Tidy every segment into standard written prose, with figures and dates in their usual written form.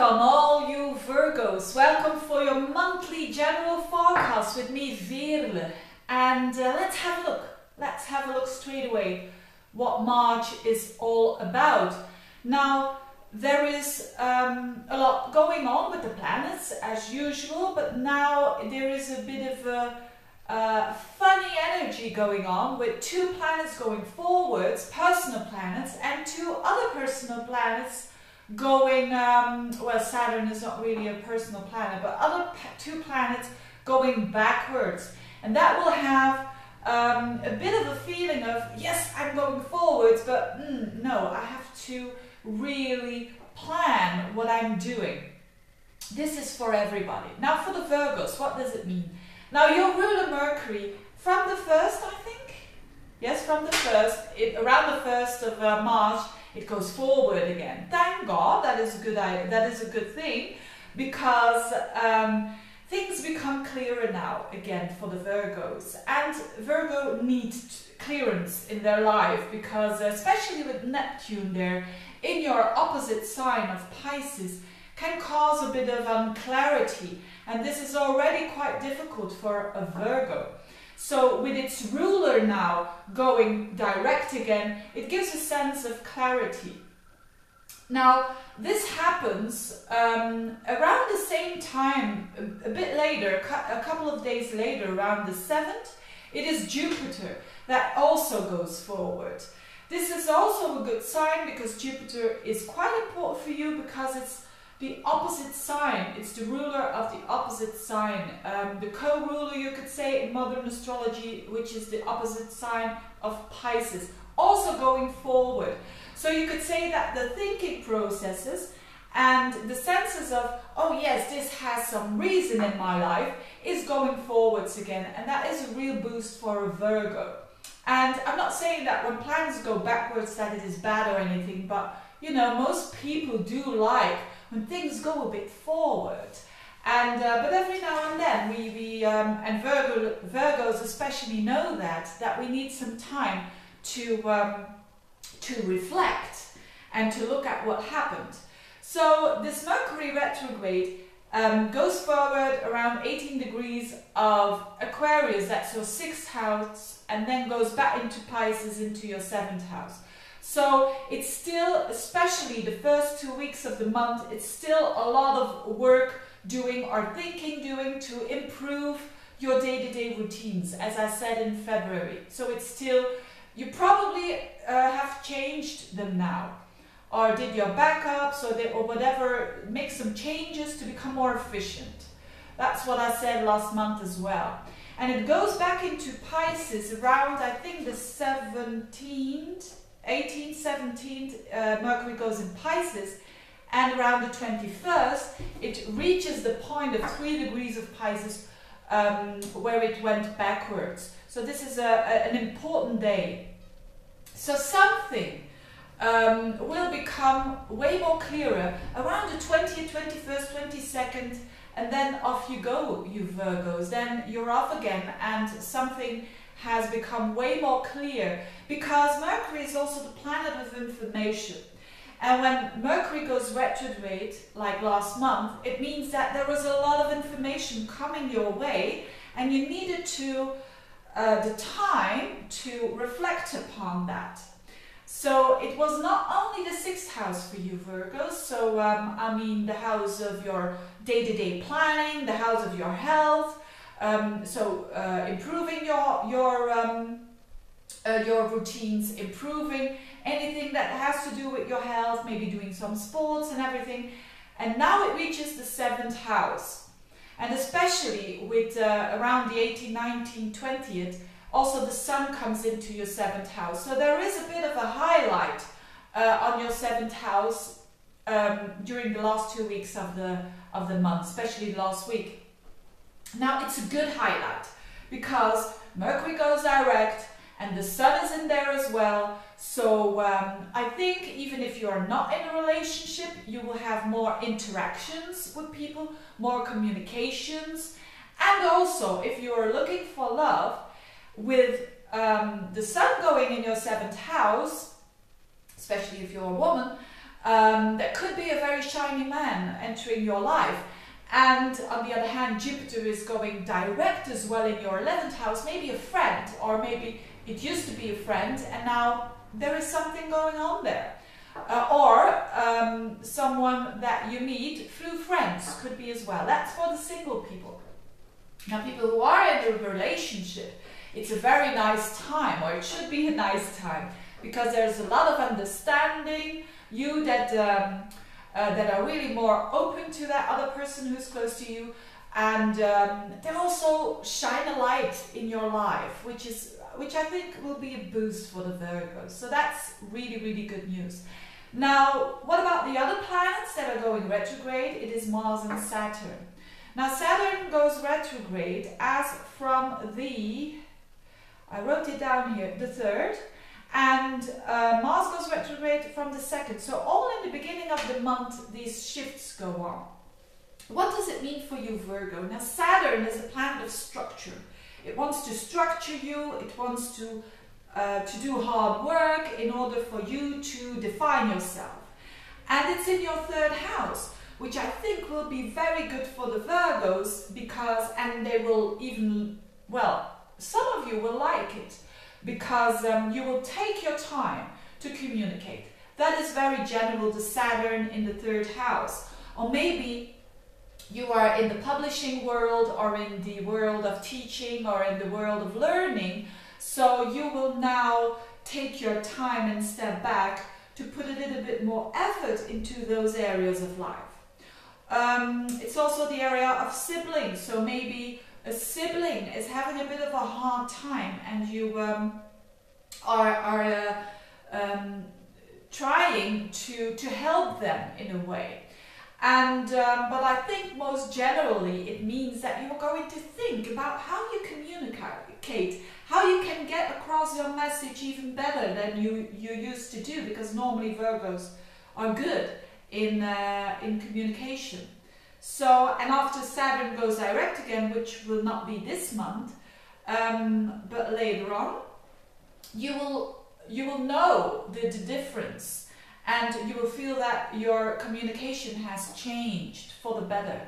Welcome all you Virgos, welcome for your monthly general forecast with me Veerle, and let's have a look straight away what March is all about. Now there is a lot going on with the planets as usual, but now there is a bit of a funny energy going on with two planets going forwards, personal planets, and two other personal planets going, well, Saturn is not really a personal planet, but other two planets going backwards. And that will have a bit of a feeling of, yes, I'm going forwards, but no, I have to really plan what I'm doing. This is for everybody. Now for the Virgos, what does it mean? Now your ruler Mercury, from the 1st, I think? Yes, from the 1st, around the 1st of March, it goes forward again. Thank God, that is a good thing, because things become clearer now again for the Virgos. And Virgo needs clearance in their life, because especially with Neptune there in your opposite sign of Pisces, can cause a bit of unclarity. And this is already quite difficult for a Virgo. So with its ruler now going direct again, it gives a sense of clarity. Now this happens around the same time, a bit later, a couple of days later, around the 7th, it is Jupiter that also goes forward. This is also a good sign, because Jupiter is quite important for you, because it's the opposite sign. It's the ruler of the opposite sign, the co-ruler, you could say, in modern astrology, which is the opposite sign of Pisces, also going forward. So you could say that the thinking processes and the senses of, oh yes, this has some reason in my life, is going forwards again, and that is a real boost for a Virgo. And I'm not saying that when planets go backwards that it is bad or anything, but you know, most people do like when things go a bit forward, and but every now and then and Virgos especially know that we need some time to reflect and to look at what happened. So this Mercury retrograde goes forward around 18 degrees of Aquarius, that's your 6th house, and then goes back into Pisces, into your 7th house. So it's still, especially the first 2 weeks of the month, it's still a lot of work doing or thinking doing to improve your day-to-day routines, as I said in February. So it's still, you probably have changed them now, or did your backups or whatever, make some changes to become more efficient. That's what I said last month as well. And it goes back into Pisces around, I think, the 17th, 18th, 17th, Mercury goes in Pisces, and around the 21st it reaches the point of 3 degrees of Pisces, where it went backwards. So this is an important day. So something will become way more clearer around the 20th, 21st, 22nd, and then off you go, you Virgos. Then you're off again, and something has become way more clear, because Mercury is also the planet of information. And when Mercury goes retrograde, like last month, it means that there was a lot of information coming your way, and you needed the time to reflect upon that. So it was not only the 6th house for you Virgos, so I mean the house of your day-to-day planning, the house of your health, improving your routines, improving anything that has to do with your health, maybe doing some sports and everything. And now it reaches the 7th house, and especially with around the 18th, 19th, 20th, also the Sun comes into your 7th house. So there is a bit of a highlight on your 7th house during the last 2 weeks of the month, especially last week. Now it's a good highlight, because Mercury goes direct and the Sun is in there as well. So I think even if you are not in a relationship, you will have more interactions with people, more communications. And also, if you are looking for love, with the Sun going in your 7th house, especially if you're a woman, That could be a very shiny man entering your life. And on the other hand, Jupiter is going direct as well in your 11th house, maybe a friend, or maybe it used to be a friend and now there is something going on there. Or someone that you meet through friends could be as well. That's for the single people. Now, people who are in a relationship, it's a very nice time, or it should be a nice time, because there's a lot of understanding. You that are really more open to that other person who's close to you, and they also shine a light in your life, which I think will be a boost for the Virgos. So that's really, really good news. Now, what about the other planets that are going retrograde? It is Mars and Saturn. Now, Saturn goes retrograde as from the, I wrote it down here, the 3rd, and Mars goes retrograde from the 2nd. So all in the beginning of the month, these shifts go on. What does it mean for you, Virgo? Now, Saturn is a planet of structure. It wants to structure you, it wants to do hard work in order for you to define yourself. And it's in your 3rd house, which I think will be very good for the Virgos, because, and they will even, well, some of you will like it, because you will take your time to communicate. That is very general, the Saturn in the 3rd house. Or maybe you are in the publishing world, or in the world of teaching, or in the world of learning. So you will now take your time and step back to put a little bit more effort into those areas of life. It's also the area of siblings. So maybe a sibling is having a bit of a hard time, and you are trying to help them in a way. And but I think most generally it means that you're going to think about how you communicate, how you can get across your message even better than you used to do, because normally Virgos are good in communication. So, and after Saturn goes direct again, which will not be this month, but later on, you will know the difference, and you will feel that your communication has changed for the better.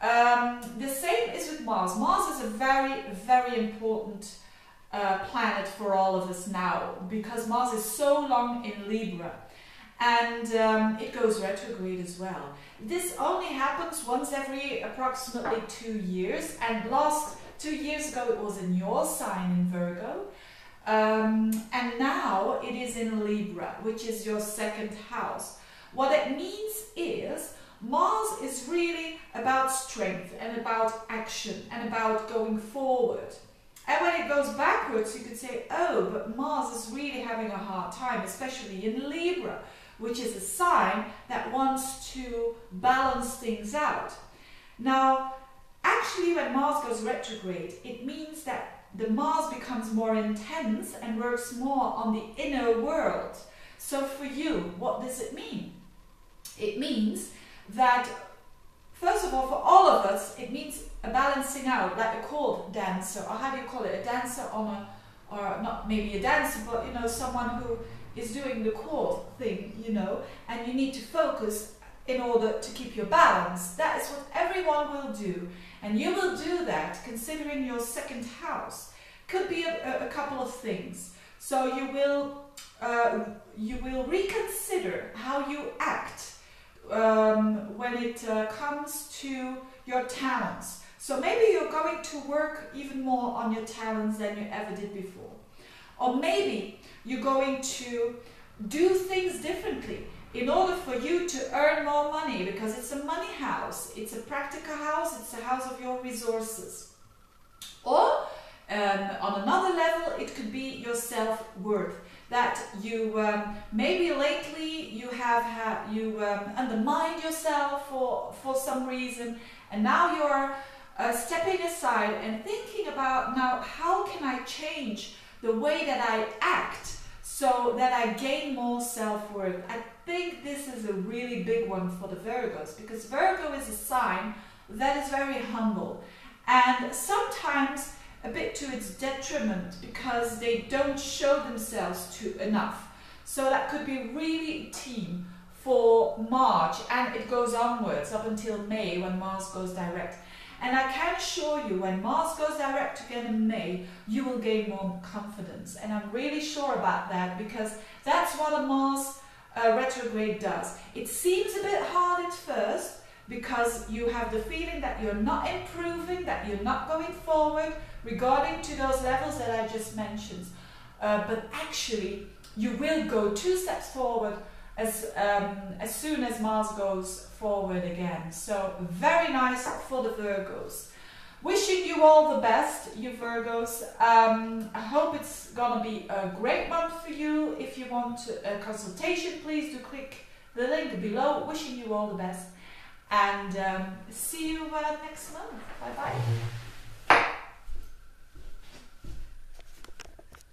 The same is with Mars. Mars is a very, very important planet for all of us now, because Mars is so long in Libra, and it goes retrograde as well. This only happens once every approximately 2 years, and last 2 years ago it was in your sign in Virgo, and now it is in Libra, which is your 2nd house. What it means is Mars is really about strength and about action and about going forward. And when it goes backwards, you could say, oh, but Mars is really having a hard time, especially in Libra, which is a sign that wants to balance things out. Now, actually, when Mars goes retrograde, it means that the Mars becomes more intense and works more on the inner world. So for you, what does it mean? It means that, first of all, for all of us, it means a balancing out, like a chord dancer, or how do you call it, a dancer on a, or not maybe a dancer, but you know, someone who is doing the chord thing, you know, and you need to focus in order to keep your balance. That is what everyone will do, and you will do that considering your 2nd house. Could be a couple of things. So you will reconsider how you act when it comes to your talents. So maybe you're going to work even more on your talents than you ever did before. Or maybe you're going to do things differently in order for you to earn more money, because it's a money house, it's a practical house, it's a house of your resources. Or on another level, it could be your self-worth, that you maybe lately you have undermined yourself for some reason, and now you're stepping aside and thinking about, now how can I change the way that I act so that I gain more self-worth. I think this is a really big one for the Virgos, because Virgo is a sign that is very humble, and sometimes a bit to its detriment, because they don't show themselves enough. So that could be really a theme for March, and it goes onwards up until May when Mars goes direct. And I can assure you, when Mars goes direct again in May, you will gain more confidence. And I'm really sure about that, because that's what a Mars retrograde does. It seems a bit hard at first, because you have the feeling that you're not improving, that you're not going forward regarding to those levels that I just mentioned. But actually, you will go 2 steps forward as soon as Mars goes forward again. So very nice for the Virgos. Wishing you all the best, you Virgos. I hope it's gonna be a great month for you. If you want a consultation, please do click the link below. Wishing you all the best, and see you next month. Bye bye.